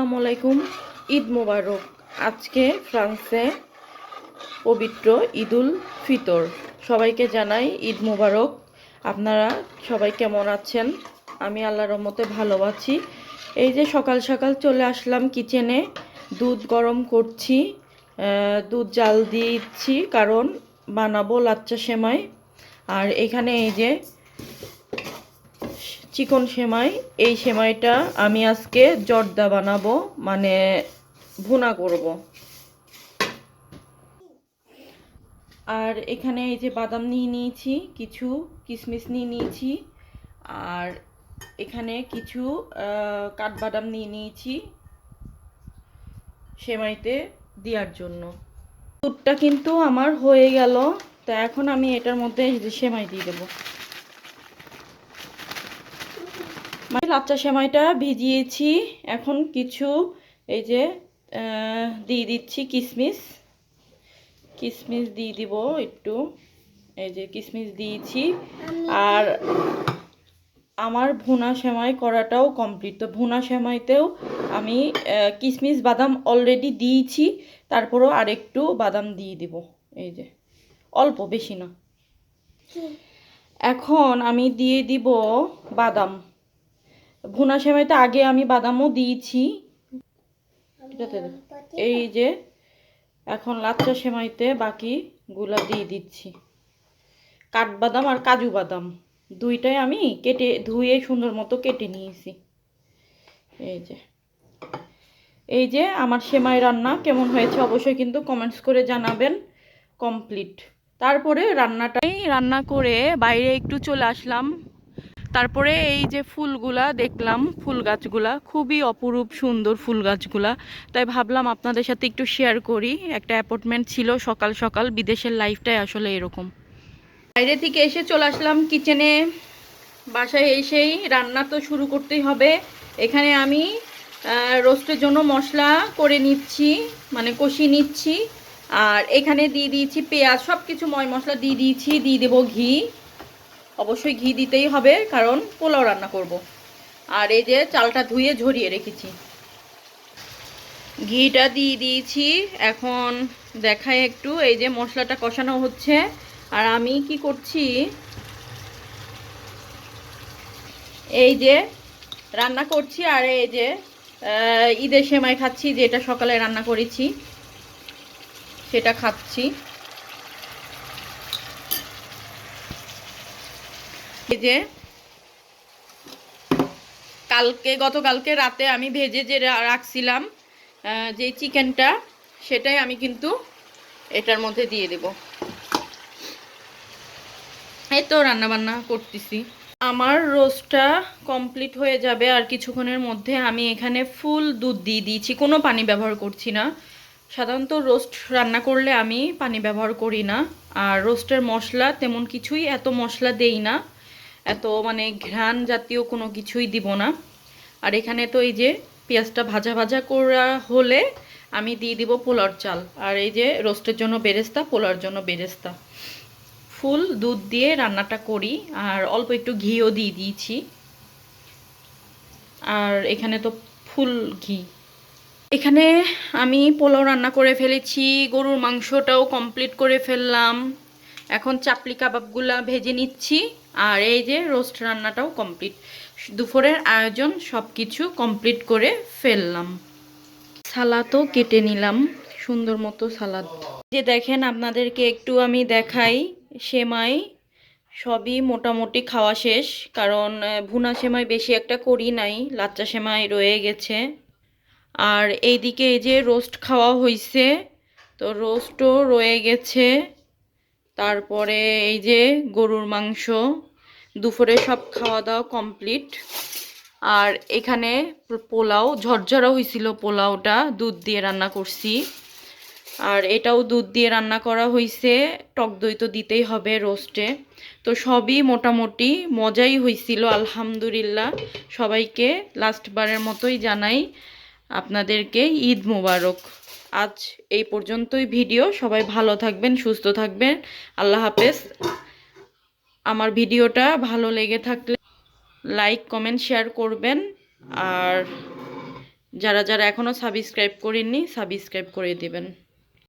আসসালামু আলাইকুম। ঈদ মোবারক। আজকে ফ্রান্সে পবিত্র ঈদুল ফিতর। সবাইকে জানাই ঈদ মোবারক। আপনারা সবাই কেমন আছেন? আমি আল্লাহর রহমতে ভালো আছি। এই যে সকাল সকাল চলে আসলাম কিচেনে, দুধ গরম করছি, দুধ জাল দিচ্ছি কারণ বানাবো লাচ্চা সেমাই। আর এখানে এই যে চিকন সেমাই, এই সেমাইটা আমি আজকে জর্দা বানাবো, মানে ভুনা করব। আর এখানে এই যে বাদাম নিয়ে নিয়েছি, কিছু কিশমিশ নিয়ে নিয়েছি, আর এখানে কিছু কাঠবাদাম নিয়ে নিয়েছি সেমাইতে দেওয়ার জন্য। দুধটা কিন্তু আমার হয়ে গেল, তো এখন আমি এটার মধ্যে সেমাই দিয়ে দেবো। মানে লাচ্চা সেমাইটা ভিজিয়েছি, এখন কিছু এই যে দিয়ে দিচ্ছি কিশমিশ। কিশমিশ দিয়ে দিব একটু, এই যে কিশমিশ দিয়েছি। আর আমার ভুনা সেমাই করাটাও কমপ্লিট। তো ভুনা সেমাইতেও আমি কিশমিশ বাদাম অলরেডি দিয়েছি, তারপরেও আরেকটু বাদাম দিয়ে দিব, এই যে অল্প, বেশি না। এখন আমি দিয়ে দিব বাদাম। ভুনা সেমাইতে আগে আমি বাদামও দিয়েছি, এই যে এখন লাচ্চা সেমাইতে বাকিগুলা দিয়ে দিচ্ছি। কাঠবাদাম আর কাজু বাদাম দুইটাই আমি কেটে ধুয়ে সুন্দর মতো কেটে নিয়েছি। এই যে আমার সেমাই রান্না কেমন হয়েছে অবশ্যই কিন্তু কমেন্টস করে জানাবেন। কমপ্লিট। তারপরে রান্নাটাই রান্না করে বাইরে একটু চলে আসলাম। তারপরে এই যে ফুলগুলা দেখলাম, ফুল গাছগুলা খুবই অপরূপ সুন্দর ফুল গাছগুলা, তাই ভাবলাম আপনাদের সাথে একটু শেয়ার করি। একটা অ্যাপয়েন্টমেন্ট ছিল সকাল সকাল, বিদেশের লাইফটাই আসলে এরকম। বাইরে থেকে এসে চলে আসলাম কিচেনে। বাসায় এসেই রান্না তো শুরু করতেই হবে। এখানে আমি রোস্টের জন্য মশলা করে নিচ্ছি, মানে কষিয়ে নিচ্ছি। আর এখানে দিয়ে দিয়েছি পেঁয়াজ, সব কিছু ময় মশলা দিয়ে দিয়েছি। দিয়ে দেবো ঘি, অবশ্যই ঘি দিতেই হবে কারণ পোলাও রান্না করব। আর এই যে চালটা ধুয়ে ঝরিয়ে রেখেছি, ঘিটা দিয়ে দিয়েছি। এখন দেখায় একটু, এই যে মশলাটা কষানো হচ্ছে আর আমি কি করছি, এই যে রান্না করছি। আর এই যে ঈদের সেমাই খাচ্ছি, যেটা সকালে রান্না করেছি সেটা খাচ্ছি। এই যে গতকালকে রাতে আমি ভেজে যে রাখছিলাম যে চিকেনটা, সেটাই আমি কিন্তু এটার মধ্যে দিয়ে দেব। এই তো রান্না বান্না করতেছি। আমার রোস্টটা কমপ্লিট হয়ে যাবে আর কিছুক্ষণের মধ্যে। আমি এখানে ফুল দুধ দিয়ে দিয়েছি, কোনো পানি ব্যবহার করছি না। সাধারণত রোস্ট রান্না করলে আমি পানি ব্যবহার করি না। আর রোস্টের মশলা তেমন কিছুই, এত মশলা দেই না, এত মানে ঘ্রাণ জাতীয় কোনো কিছুই দিব না। আর এখানে তো এই যে পেঁয়াজটা ভাজা ভাজা করা হলে আমি দিয়ে দিব পোলার চাল। আর এই যে রোস্টের জন্য বেরেস্তা, পোলার জন্য বেরেস্তা। ফুল দুধ দিয়ে রান্নাটা করি আর অল্প একটু ঘিও দিয়ে দিয়েছি। আর এখানে তো ফুল ঘি। এখানে আমি পোলাও রান্না করে ফেলেছি, গরুর মাংসটাও কমপ্লিট করে ফেললাম। এখন চাপলি কাবাবগুলা ভেজে নিচ্ছি। আর এই যে রোস্ট রান্নাটাও কমপ্লিট। দুপুরের আয়োজন সব কিছু কমপ্লিট করে ফেললাম। সালাদও কেটে নিলাম, সুন্দর মতো সালাদ। যে দেখেন আপনাদেরকে একটু আমি দেখাই, সেমাই সবই মোটামুটি খাওয়া শেষ, কারণ ভুনা সেমাই বেশি একটা করি নাই, লাচ্চা সেমাই রয়ে গেছে। আর এইদিকে এই যে রোস্ট খাওয়া হয়েছে, তো রোস্টও রয়ে গেছে। তারপরে এই যে গরুর মাংস, দুপুরে সব খাওয়া দাওয়া কমপ্লিট। আর এখানে পোলাও ঝরঝরা হয়েছিল, পোলাওটা দুধ দিয়ে রান্না করছি। আর এটাও দুধ দিয়ে রান্না করা হয়েছে, টক দই তো দিতেই হবে রোস্টে। তো সবই মোটামুটি মজাই হয়েছিল আলহামদুলিল্লাহ। সবাইকে লাস্টবারের মতোই জানাই আপনাদেরকে ঈদ মোবারক। আজ এই পর্যন্তই ভিডিও। সবাই ভালো থাকবেন, সুস্থ থাকবেন। আল্লাহ হাফেজ। আমার ভিডিওটা ভালো লেগে থাকলে লাইক কমেন্ট শেয়ার করবেন। আর যারা যারা এখনও সাবস্ক্রাইব করেননি সাবস্ক্রাইব করে দিবেন।